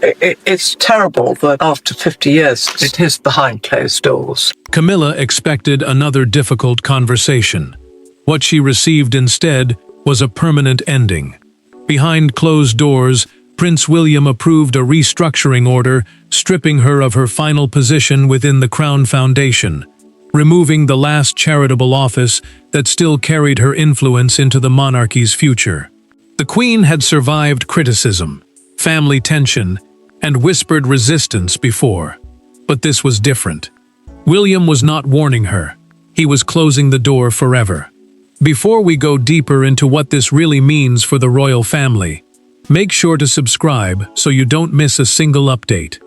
It's terrible that after 50 years, it is behind closed doors. Camilla expected another difficult conversation. What she received instead was a permanent ending. Behind closed doors, Prince William approved a restructuring order, stripping her of her final position within the Crown Foundation, removing the last charitable office that still carried her influence into the monarchy's future. The Queen had survived criticism, family tension, and whispered resistance before. But this was different. William was not warning her. He was closing the door forever. Before we go deeper into what this really means for the royal family, make sure to subscribe so you don't miss a single update.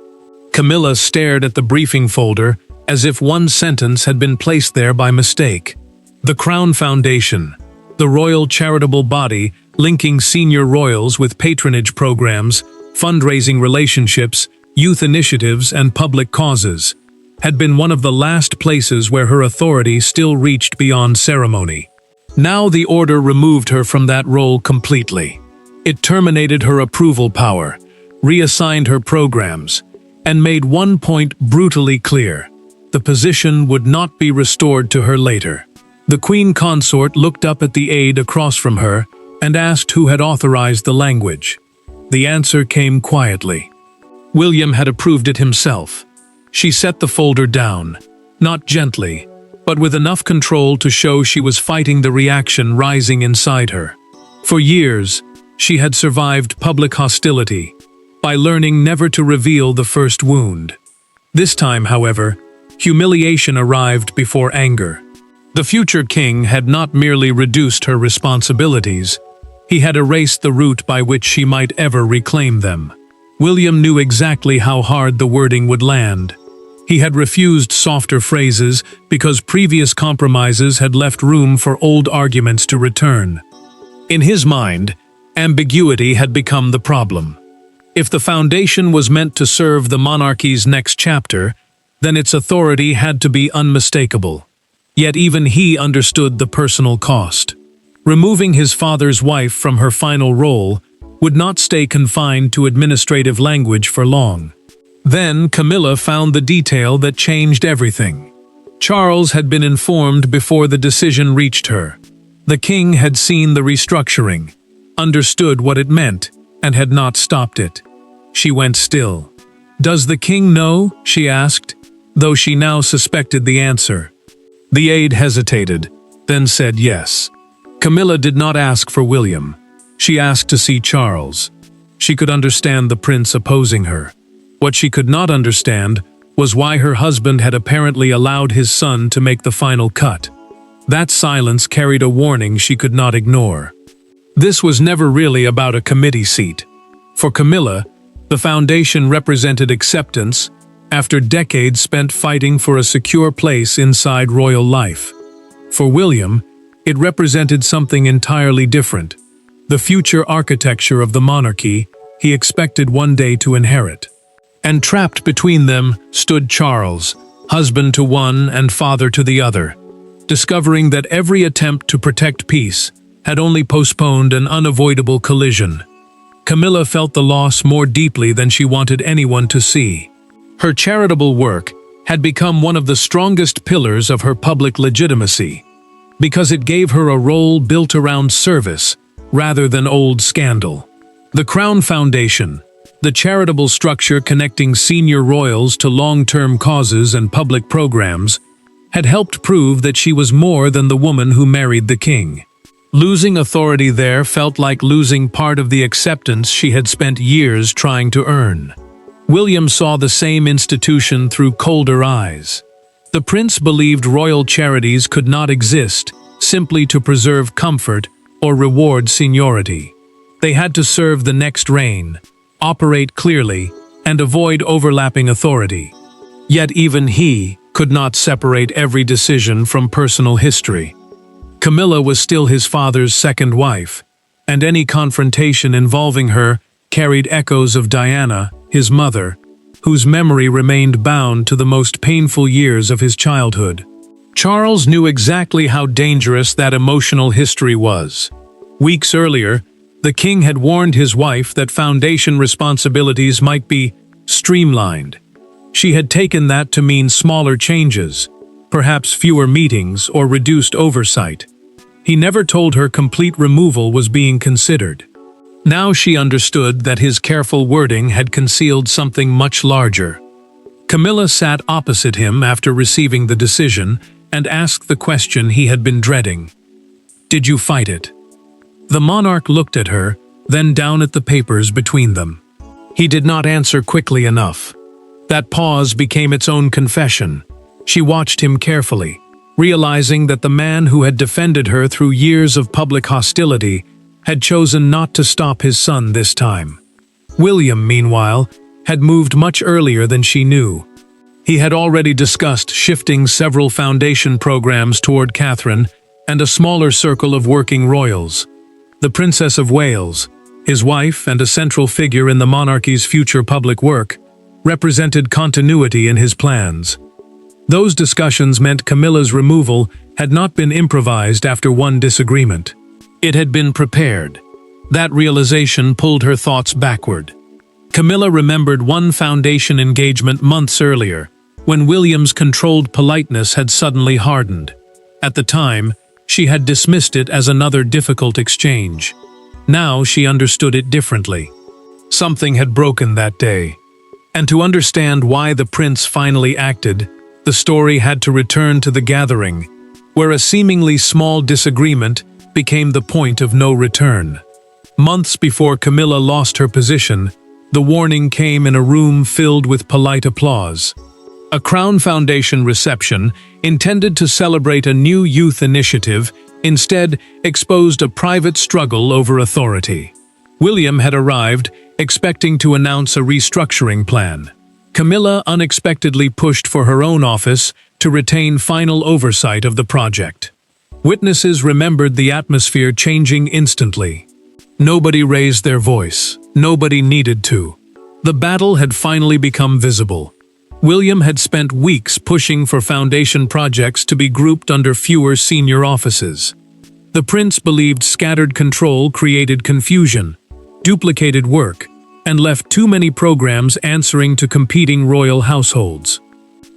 Camilla stared at the briefing folder as if one sentence had been placed there by mistake. The Crown Foundation, the royal charitable body linking senior royals with patronage programs, fundraising relationships, youth initiatives, and public causes, had been one of the last places where her authority still reached beyond ceremony. Now the order removed her from that role completely. It terminated her approval power, reassigned her programs, and made one point brutally clear: the position would not be restored to her later. The Queen Consort looked up at the aide across from her and asked who had authorized the language. The answer came quietly. William had approved it himself. She set the folder down, not gently, but with enough control to show she was fighting the reaction rising inside her. For years, she had survived public hostility by learning never to reveal the first wound. This time, however, humiliation arrived before anger. The future king had not merely reduced her responsibilities, he had erased the route by which she might ever reclaim them. William knew exactly how hard the wording would land. He had refused softer phrases because previous compromises had left room for old arguments to return. In his mind, ambiguity had become the problem. If the foundation was meant to serve the monarchy's next chapter, then its authority had to be unmistakable. Yet even he understood the personal cost. Removing his father's wife from her final role would not stay confined to administrative language for long. Then Camilla found the detail that changed everything. Charles had been informed before the decision reached her. The king had seen the restructuring, understood what it meant, and had not stopped it. She went still. "Does the king know?" she asked, though she now suspected the answer. The aide hesitated, then said yes. Camilla did not ask for William. She asked to see Charles. She could understand the prince opposing her. What she could not understand was why her husband had apparently allowed his son to make the final cut. That silence carried a warning she could not ignore. This was never really about a committee seat. For Camilla, the foundation represented acceptance after decades spent fighting for a secure place inside royal life. For William, it represented something entirely different, the future architecture of the monarchy he expected one day to inherit. And trapped between them stood Charles, husband to one and father to the other, discovering that every attempt to protect peace had only postponed an unavoidable collision. Camilla felt the loss more deeply than she wanted anyone to see. Her charitable work had become one of the strongest pillars of her public legitimacy, because it gave her a role built around service rather than old scandal. The Crown Foundation, the charitable structure connecting senior royals to long-term causes and public programs, had helped prove that she was more than the woman who married the king. Losing authority there felt like losing part of the acceptance she had spent years trying to earn. William saw the same institution through colder eyes. The prince believed royal charities could not exist simply to preserve comfort or reward seniority. They had to serve the next reign, operate clearly, and avoid overlapping authority. Yet even he could not separate every decision from personal history. Camilla was still his father's second wife, and any confrontation involving her carried echoes of Diana, his mother, whose memory remained bound to the most painful years of his childhood. Charles knew exactly how dangerous that emotional history was. Weeks earlier, The king had warned his wife that foundation responsibilities might be streamlined. She had taken that to mean smaller changes, perhaps fewer meetings or reduced oversight. He never told her complete removal was being considered. Now she understood that his careful wording had concealed something much larger. Camilla sat opposite him after receiving the decision and asked the question he had been dreading. "Did you fight it?" The monarch looked at her, then down at the papers between them. He did not answer quickly enough. That pause became its own confession. She watched him carefully, realizing that the man who had defended her through years of public hostility had chosen not to stop his son this time. William, meanwhile, had moved much earlier than she knew. He had already discussed shifting several foundation programs toward Catherine and a smaller circle of working royals. The Princess of Wales, his wife and a central figure in the monarchy's future public work, represented continuity in his plans. Those discussions meant Camilla's removal had not been improvised after one disagreement. It had been prepared. That realization pulled her thoughts backward. Camilla remembered one foundation engagement months earlier, when William's controlled politeness had suddenly hardened. At the time, she had dismissed it as another difficult exchange. Now she understood it differently. Something had broken that day. And to understand why the prince finally acted, the story had to return to the gathering, where a seemingly small disagreement became the point of no return. Months before Camilla lost her position, the warning came in a room filled with polite applause. A Crown Foundation reception, intended to celebrate a new youth initiative, instead exposed a private struggle over authority. William had arrived, expecting to announce a restructuring plan. Camilla unexpectedly pushed for her own office to retain final oversight of the project. Witnesses remembered the atmosphere changing instantly. Nobody raised their voice. Nobody needed to. The battle had finally become visible. William had spent weeks pushing for foundation projects to be grouped under fewer senior offices. The prince believed scattered control created confusion, duplicated work, and left too many programs answering to competing royal households.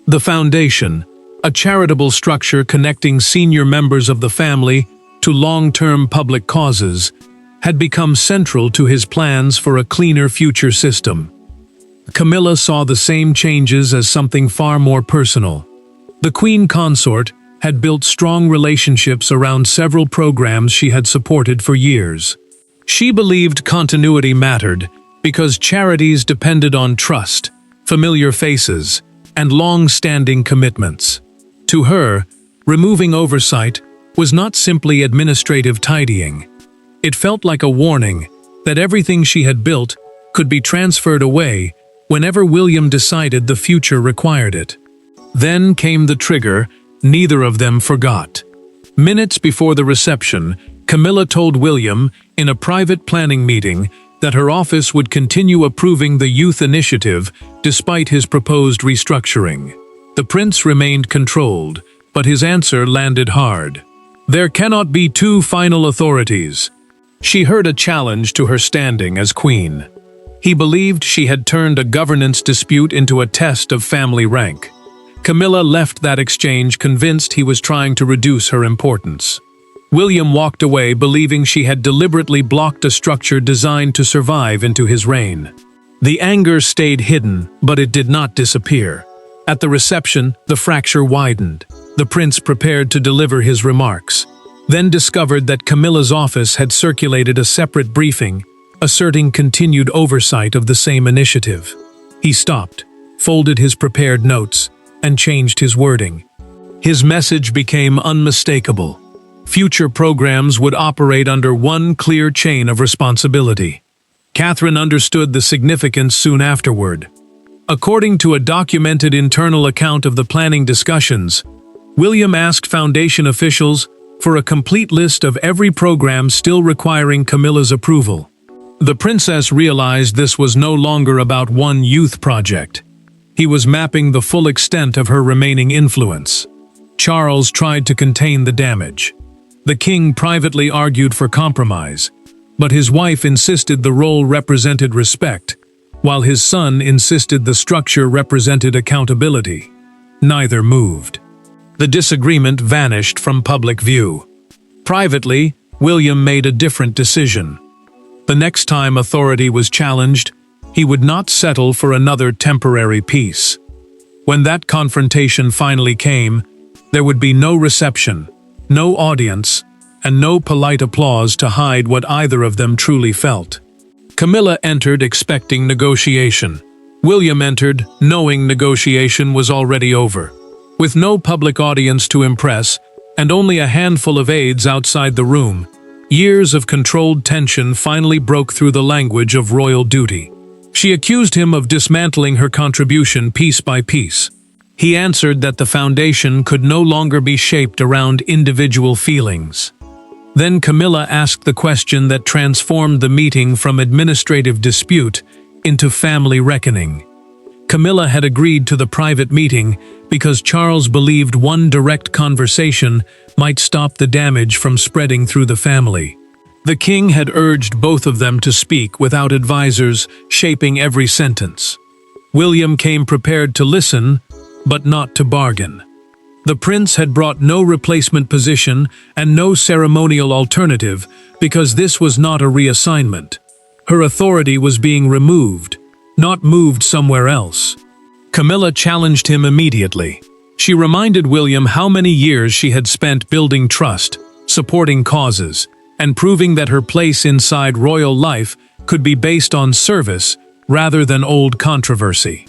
The foundation, a charitable structure connecting senior members of the family to long-term public causes, had become central to his plans for a cleaner future system. Camilla saw the same changes as something far more personal. The Queen Consort had built strong relationships around several programs she had supported for years. She believed continuity mattered because charities depended on trust, familiar faces, and long-standing commitments. To her, removing oversight was not simply administrative tidying. It felt like a warning that everything she had built could be transferred away whenever William decided the future required it. Then came the trigger neither of them forgot. Minutes before the reception, Camilla told William, in a private planning meeting, that her office would continue approving the youth initiative despite his proposed restructuring. The prince remained controlled, but his answer landed hard. "There cannot be two final authorities." She heard a challenge to her standing as queen. He believed she had turned a governance dispute into a test of family rank. Camilla left that exchange convinced he was trying to reduce her importance. William walked away believing she had deliberately blocked a structure designed to survive into his reign. The anger stayed hidden, but it did not disappear. At the reception, the fracture widened. The prince prepared to deliver his remarks, then discovered that Camilla's office had circulated a separate briefing, asserting continued oversight of the same initiative. He stopped, folded his prepared notes, and changed his wording. His message became unmistakable. Future programs would operate under one clear chain of responsibility. Catherine understood the significance soon afterward. According to a documented internal account of the planning discussions, William asked Foundation officials for a complete list of every program still requiring Camilla's approval. The princess realized this was no longer about one youth project. He was mapping the full extent of her remaining influence. Charles tried to contain the damage. The king privately argued for compromise, but his wife insisted the role represented respect, while his son insisted the structure represented accountability. Neither moved. The disagreement vanished from public view. Privately, William made a different decision. The next time authority was challenged, he would not settle for another temporary peace. When that confrontation finally came, there would be no reception, no audience, and no polite applause to hide what either of them truly felt. Camilla entered expecting negotiation. William entered knowing negotiation was already over. With no public audience to impress, and only a handful of aides outside the room, years of controlled tension finally broke through the language of royal duty. She accused him of dismantling her contribution piece by piece. He answered that the foundation could no longer be shaped around individual feelings. Then Camilla asked the question that transformed the meeting from administrative dispute into family reckoning. Camilla had agreed to the private meeting because Charles believed one direct conversation might stop the damage from spreading through the family. The king had urged both of them to speak without advisors shaping every sentence. William came prepared to listen, but not to bargain. The prince had brought no replacement position and no ceremonial alternative because this was not a reassignment. Her authority was being removed, not moved somewhere else. Camilla challenged him immediately. She reminded William how many years she had spent building trust, supporting causes, and proving that her place inside royal life could be based on service rather than old controversy.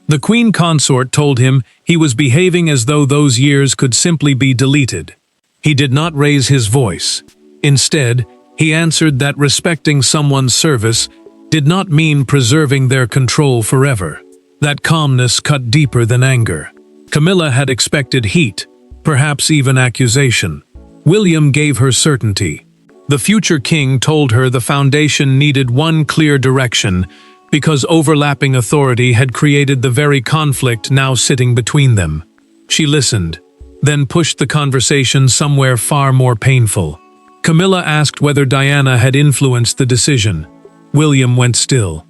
The queen consort told him he was behaving as though those years could simply be deleted. He did not raise his voice. Instead, he answered that respecting someone's service did not mean preserving their control forever. That calmness cut deeper than anger. Camilla had expected heat, perhaps even accusation. William gave her certainty. The future king told her the foundation needed one clear direction because overlapping authority had created the very conflict now sitting between them. She listened, then pushed the conversation somewhere far more painful. Camilla asked whether Diana had influenced the decision. William went still.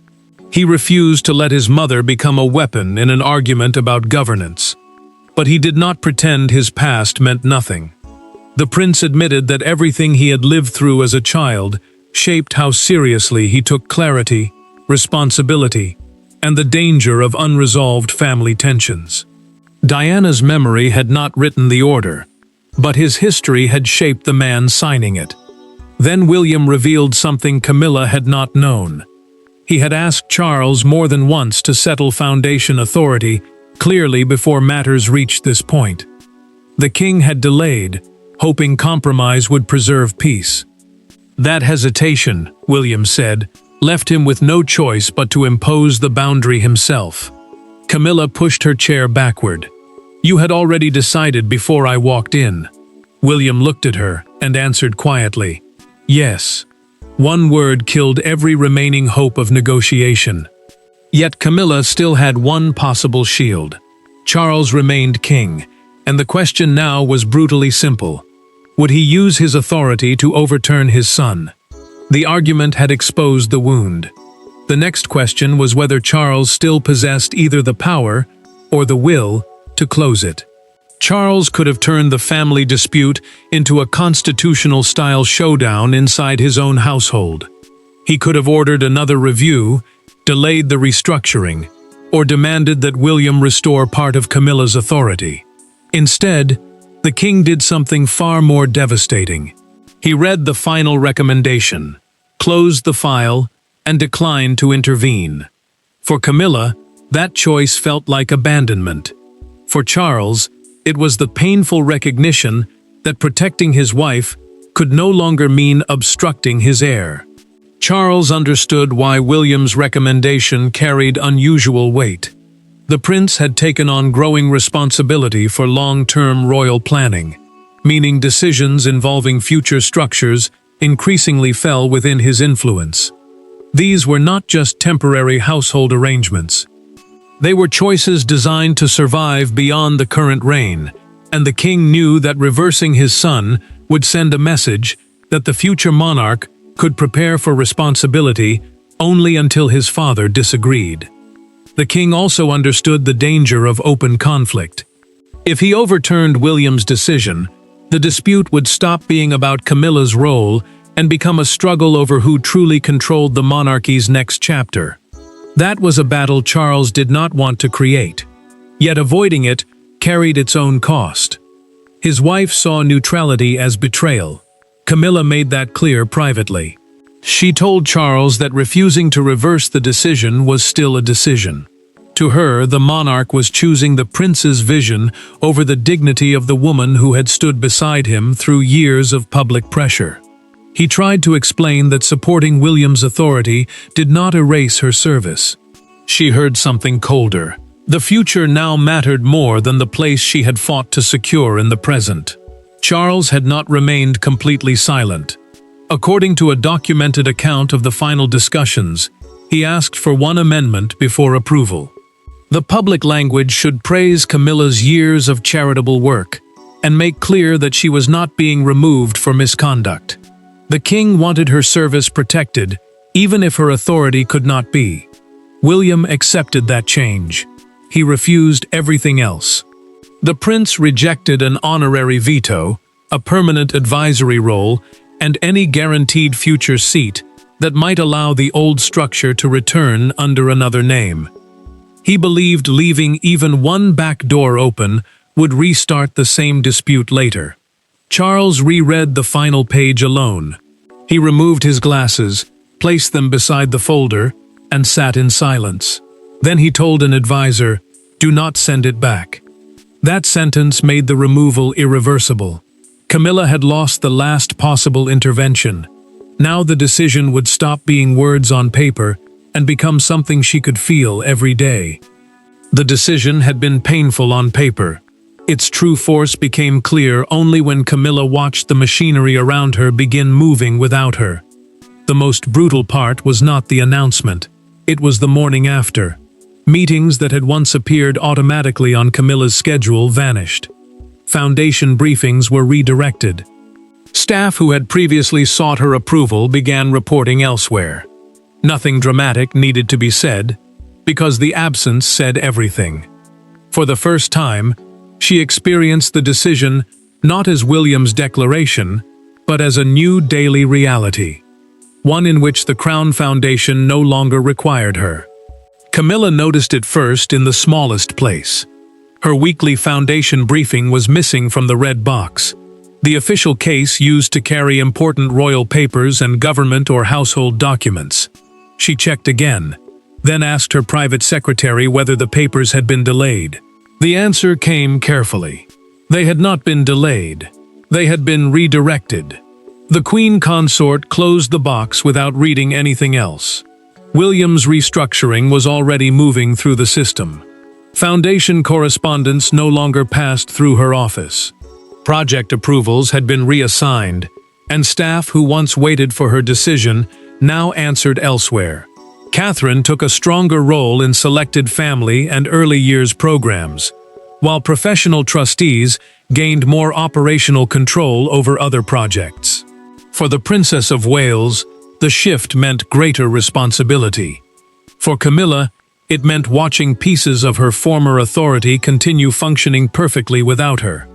He refused to let his mother become a weapon in an argument about governance. But he did not pretend his past meant nothing. The prince admitted that everything he had lived through as a child shaped how seriously he took clarity, responsibility, and the danger of unresolved family tensions. Diana's memory had not written the order, but his history had shaped the man signing it. Then William revealed something Camilla had not known. He had asked Charles more than once to settle foundation authority clearly before matters reached this point. The king had delayed, hoping compromise would preserve peace. That hesitation, William said, left him with no choice but to impose the boundary himself. Camilla pushed her chair backward. "You had already decided before I walked in." William looked at her and answered quietly, "Yes." One word killed every remaining hope of negotiation. Yet Camilla still had one possible shield. Charles remained king, and the question now was brutally simple. Would he use his authority to overturn his son? The argument had exposed the wound. The next question was whether Charles still possessed either the power or the will to close it. Charles could have turned the family dispute into a constitutional-style showdown inside his own household. He could have ordered another review, delayed the restructuring, or demanded that William restore part of Camilla's authority. Instead, the king did something far more devastating. He read the final recommendation, closed the file, and declined to intervene. For Camilla, that choice felt like abandonment. For Charles, it was the painful recognition that protecting his wife could no longer mean obstructing his heir. Charles understood why William's recommendation carried unusual weight. The prince had taken on growing responsibility for long-term royal planning, meaning decisions involving future structures increasingly fell within his influence. These were not just temporary household arrangements. They were choices designed to survive beyond the current reign, and the king knew that reversing his son would send a message that the future monarch could prepare for responsibility only until his father disagreed. The king also understood the danger of open conflict. If he overturned William's decision, the dispute would stop being about Camilla's role and become a struggle over who truly controlled the monarchy's next chapter. That was a battle Charles did not want to create. Yet avoiding it carried its own cost. His wife saw neutrality as betrayal. Camilla made that clear privately. She told Charles that refusing to reverse the decision was still a decision. To her, the monarch was choosing the prince's vision over the dignity of the woman who had stood beside him through years of public pressure. He tried to explain that supporting William's authority did not erase her service. She heard something colder. The future now mattered more than the place she had fought to secure in the present. Charles had not remained completely silent. According to a documented account of the final discussions, he asked for one amendment before approval. The public language should praise Camilla's years of charitable work and make clear that she was not being removed for misconduct. The king wanted her service protected, even if her authority could not be. William accepted that change. He refused everything else. The prince rejected an honorary veto, a permanent advisory role, and any guaranteed future seat that might allow the old structure to return under another name. He believed leaving even one back door open would restart the same dispute later. Charles reread the final page alone. He removed his glasses, placed them beside the folder, and sat in silence. Then he told an advisor, "Do not send it back." That sentence made the removal irreversible. Camilla had lost the last possible intervention. Now the decision would stop being words on paper and become something she could feel every day. The decision had been painful on paper. Its true force became clear only when Camilla watched the machinery around her begin moving without her. The most brutal part was not the announcement. It was the morning after. Meetings that had once appeared automatically on Camilla's schedule vanished. Foundation briefings were redirected. Staff who had previously sought her approval began reporting elsewhere. Nothing dramatic needed to be said, because the absence said everything. For the first time, she experienced the decision not as William's declaration, but as a new daily reality, one in which the Crown Foundation no longer required her. Camilla noticed it first in the smallest place. Her weekly foundation briefing was missing from the red box, the official case used to carry important royal papers and government or household documents. She checked again, then asked her private secretary whether the papers had been delayed. The answer came carefully. They had not been delayed. They had been redirected. The Queen Consort closed the box without reading anything else. William's restructuring was already moving through the system. Foundation correspondence no longer passed through her office. Project approvals had been reassigned, and staff who once waited for her decision now answered elsewhere. Catherine took a stronger role in selected family and early years programs, while professional trustees gained more operational control over other projects. For the Princess of Wales, the shift meant greater responsibility. For Camilla, it meant watching pieces of her former authority continue functioning perfectly without her.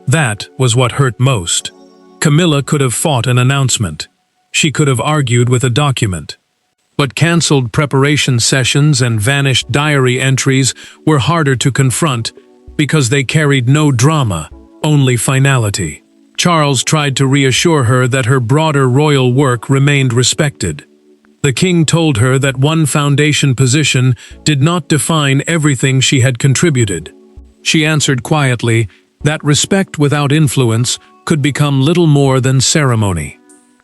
That was what hurt most. Camilla could have fought an announcement. She could have argued with a document. But cancelled preparation sessions and vanished diary entries were harder to confront because they carried no drama, only finality. Charles tried to reassure her that her broader royal work remained respected. The king told her that one foundation position did not define everything she had contributed. She answered quietly that respect without influence could become little more than ceremony.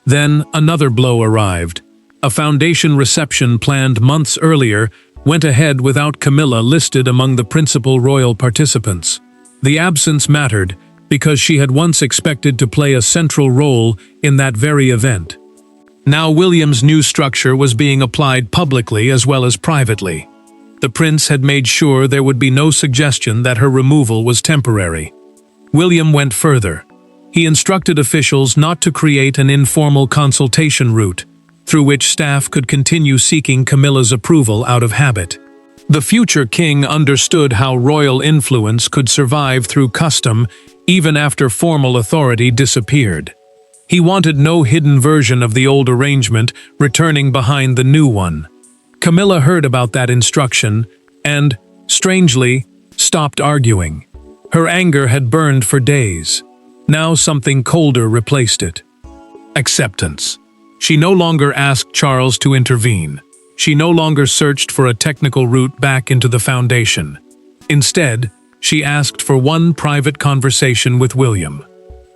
Then another blow arrived. A foundation reception planned months earlier went ahead without Camilla listed among the principal royal participants. The absence mattered because she had once expected to play a central role in that very event. Now William's new structure was being applied publicly as well as privately. The prince had made sure there would be no suggestion that her removal was temporary. William went further. He instructed officials not to create an informal consultation route, through which staff could continue seeking Camilla's approval out of habit. The future king understood how royal influence could survive through custom even after formal authority disappeared. He wanted no hidden version of the old arrangement returning behind the new one. Camilla heard about that instruction and, strangely, stopped arguing. Her anger had burned for days. Now something colder replaced it. Acceptance. She no longer asked Charles to intervene. She no longer searched for a technical route back into the foundation. Instead, she asked for one private conversation with William.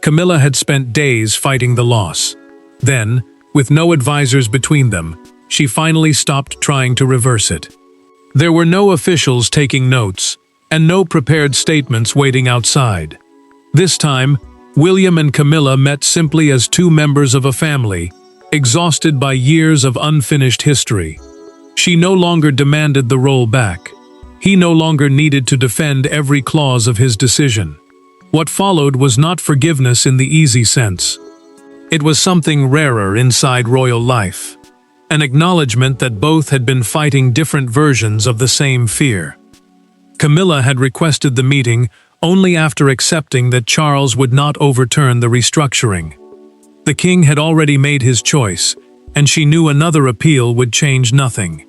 Camilla had spent days fighting the loss. Then, with no advisors between them, she finally stopped trying to reverse it. There were no officials taking notes, and no prepared statements waiting outside. This time, William and Camilla met simply as two members of a family, exhausted by years of unfinished history. She no longer demanded the role back. He no longer needed to defend every clause of his decision. What followed was not forgiveness in the easy sense. It was something rarer inside royal life. An acknowledgement that both had been fighting different versions of the same fear. Camilla had requested the meeting only after accepting that Charles would not overturn the restructuring. The king had already made his choice, and she knew another appeal would change nothing.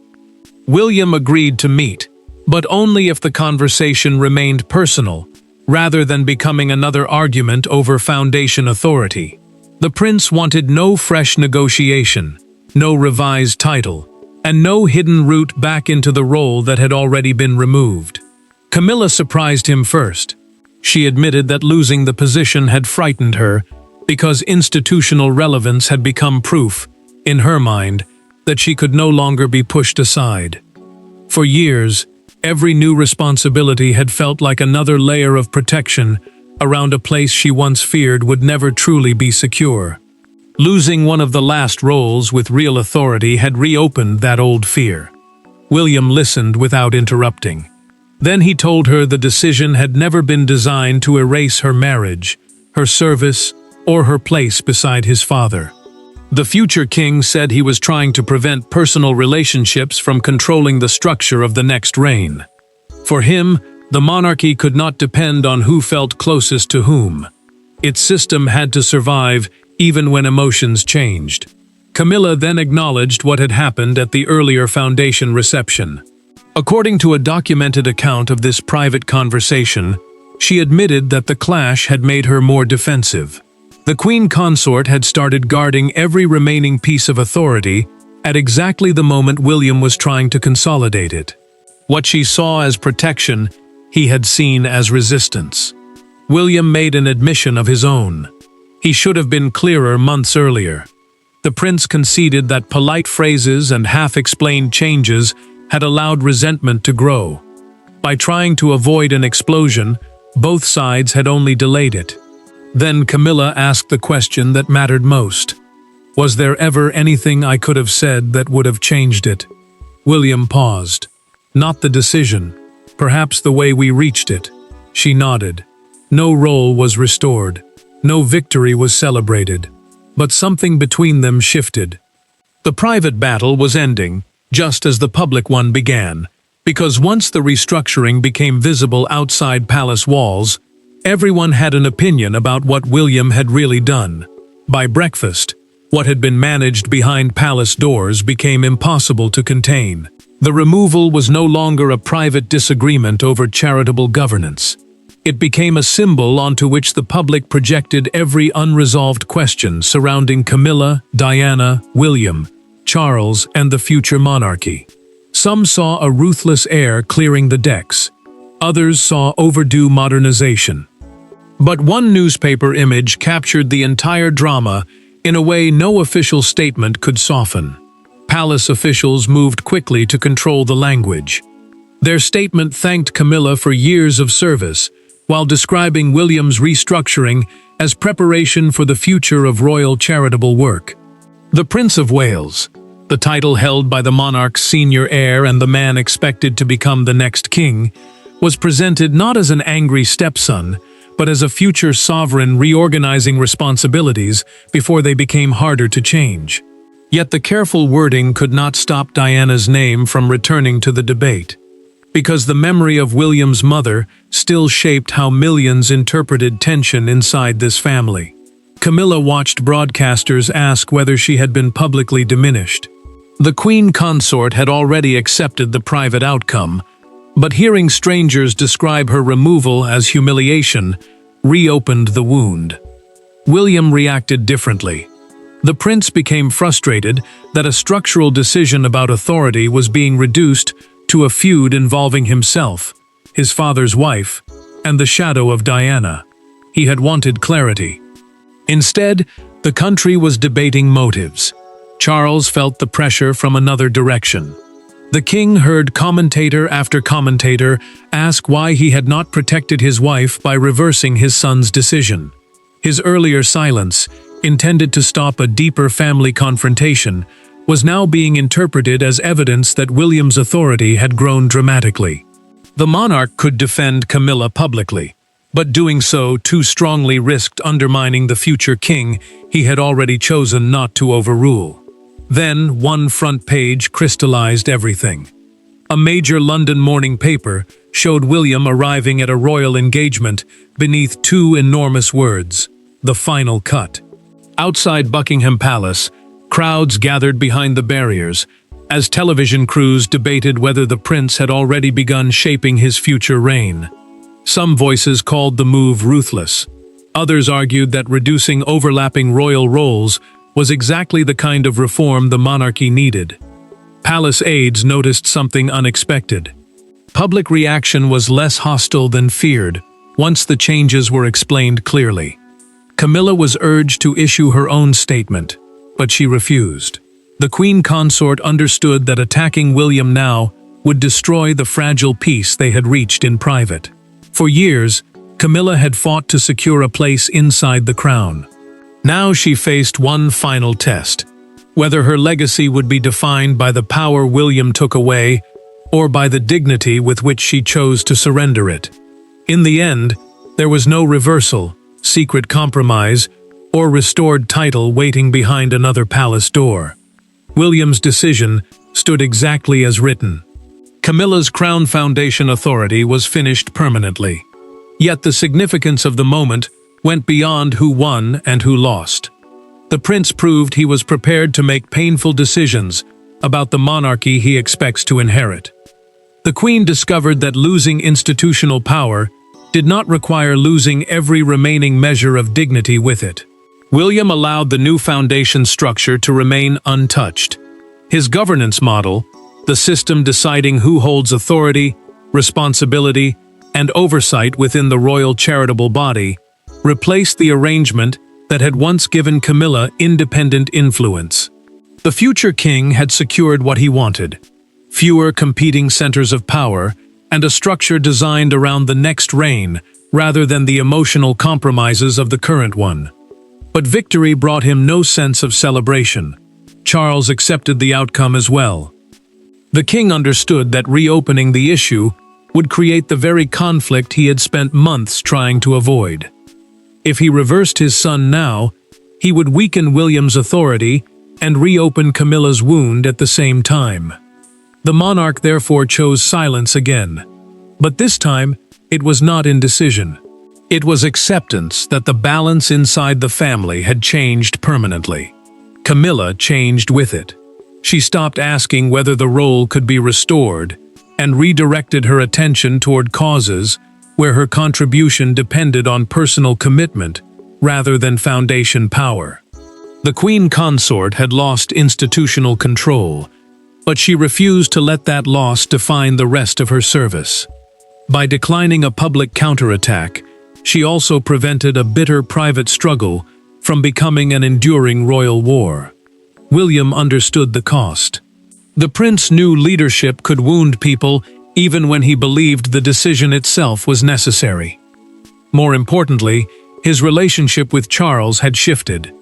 William agreed to meet, but only if the conversation remained personal, rather than becoming another argument over foundation authority. The prince wanted no fresh negotiation, no revised title, and no hidden route back into the role that had already been removed. Camilla surprised him first. She admitted that losing the position had frightened her because institutional relevance had become proof, in her mind, that she could no longer be pushed aside. For years, every new responsibility had felt like another layer of protection around a place she once feared would never truly be secure. Losing one of the last roles with real authority had reopened that old fear. William listened without interrupting. Then he told her the decision had never been designed to erase her marriage, her service, or her place beside his father. The future king said he was trying to prevent personal relationships from controlling the structure of the next reign. For him, the monarchy could not depend on who felt closest to whom. Its system had to survive even when emotions changed. Camilla then acknowledged what had happened at the earlier foundation reception. According to a documented account of this private conversation, she admitted that the clash had made her more defensive. The queen consort had started guarding every remaining piece of authority at exactly the moment William was trying to consolidate it. What she saw as protection, he had seen as resistance. William made an admission of his own. He should have been clearer months earlier. The prince conceded that polite phrases and half-explained changes had allowed resentment to grow. By trying to avoid an explosion, both sides had only delayed it. Then Camilla asked the question that mattered most. Was there ever anything I could have said that would have changed it? William paused. Not the decision, perhaps the way we reached it. She nodded. No role was restored. No victory was celebrated. But something between them shifted. The private battle was ending, just as the public one began, because once the restructuring became visible outside palace walls, everyone had an opinion about what William had really done. By breakfast, what had been managed behind palace doors became impossible to contain. The removal was no longer a private disagreement over charitable governance. It became a symbol onto which the public projected every unresolved question surrounding Camilla, Diana, William, Charles, and the future monarchy. Some saw a ruthless heir clearing the decks. Others saw overdue modernization. But one newspaper image captured the entire drama in a way no official statement could soften. Palace officials moved quickly to control the language. Their statement thanked Camilla for years of service, while describing William's restructuring as preparation for the future of royal charitable work. The Prince of Wales, the title held by the monarch's senior heir and the man expected to become the next king, was presented not as an angry stepson, but as a future sovereign reorganizing responsibilities before they became harder to change. Yet the careful wording could not stop Diana's name from returning to the debate, because the memory of William's mother still shaped how millions interpreted tension inside this family. Camilla watched broadcasters ask whether she had been publicly diminished. The Queen consort had already accepted the private outcome, but hearing strangers describe her removal as humiliation reopened the wound. William reacted differently. The prince became frustrated that a structural decision about authority was being reduced to a feud involving himself, his father's wife, and the shadow of Diana. He had wanted clarity. Instead, the country was debating motives. Charles felt the pressure from another direction. The king heard commentator after commentator ask why he had not protected his wife by reversing his son's decision. His earlier silence, intended to stop a deeper family confrontation, was now being interpreted as evidence that William's authority had grown dramatically. The monarch could defend Camilla publicly, but doing so too strongly risked undermining the future king he had already chosen not to overrule. Then one front page crystallized everything. A major London morning paper showed William arriving at a royal engagement beneath two enormous words, "The Final Cut." Outside Buckingham Palace, crowds gathered behind the barriers as television crews debated whether the prince had already begun shaping his future reign. Some voices called the move ruthless. Others argued that reducing overlapping royal roles was exactly the kind of reform the monarchy needed. Palace aides noticed something unexpected. Public reaction was less hostile than feared once the changes were explained clearly. Camilla was urged to issue her own statement, but she refused. The Queen consort understood that attacking William now would destroy the fragile peace they had reached in private. For years, Camilla had fought to secure a place inside the crown. Now she faced one final test: whether her legacy would be defined by the power William took away or by the dignity with which she chose to surrender it. In the end, there was no reversal, secret compromise, or restored title waiting behind another palace door. William's decision stood exactly as written. Camilla's Crown Foundation authority was finished permanently. Yet the significance of the moment went beyond who won and who lost. The prince proved he was prepared to make painful decisions about the monarchy he expects to inherit. The Queen discovered that losing institutional power did not require losing every remaining measure of dignity with it. William allowed the new foundation structure to remain untouched. His governance model, the system deciding who holds authority, responsibility, and oversight within the royal charitable body, replaced the arrangement that had once given Camilla independent influence. The future king had secured what he wanted: fewer competing centers of power and a structure designed around the next reign rather than the emotional compromises of the current one. But victory brought him no sense of celebration. Charles accepted the outcome as well. The king understood that reopening the issue would create the very conflict he had spent months trying to avoid. If he reversed his son now, he would weaken William's authority and reopen Camilla's wound at the same time. The monarch therefore chose silence again. But this time, it was not indecision. It was acceptance that the balance inside the family had changed permanently. Camilla changed with it. She stopped asking whether the role could be restored and redirected her attention toward causes where her contribution depended on personal commitment rather than foundation power. The Queen consort had lost institutional control, but she refused to let that loss define the rest of her service. By declining a public counterattack, she also prevented a bitter private struggle from becoming an enduring royal war. William understood the cost. The prince knew leadership could wound people even when he believed the decision itself was necessary. More importantly, his relationship with Charles had shifted.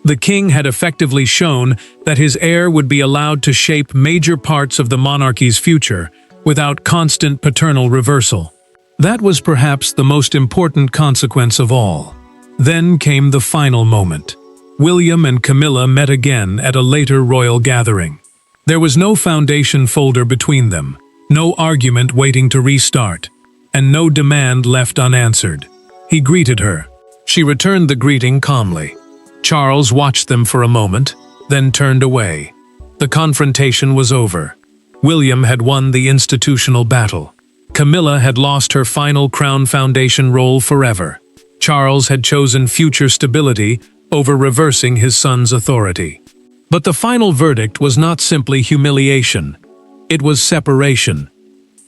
The king had effectively shown that his heir would be allowed to shape major parts of the monarchy's future without constant paternal reversal. That was perhaps the most important consequence of all. Then came the final moment. William and Camilla met again at a later royal gathering. There was no foundation folder between them, no argument waiting to restart, and no demand left unanswered. He greeted her. She returned the greeting calmly. Charles watched them for a moment, then turned away. The confrontation was over. William had won the institutional battle. Camilla had lost her final Crown Foundation role forever. Charles had chosen future stability over reversing his son's authority. But the final verdict was not simply humiliation. It was separation.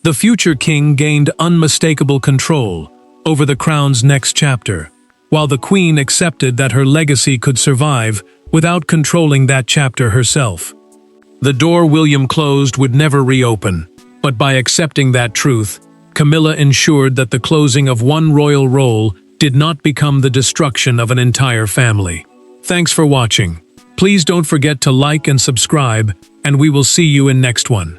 The future king gained unmistakable control over the crown's next chapter, while the queen accepted that her legacy could survive without controlling that chapter herself. The door William closed would never reopen, but by accepting that truth, Camilla ensured that the closing of one royal role did not become the destruction of an entire family. Thanks for watching. Please don't forget to like and subscribe, and we will see you in next one.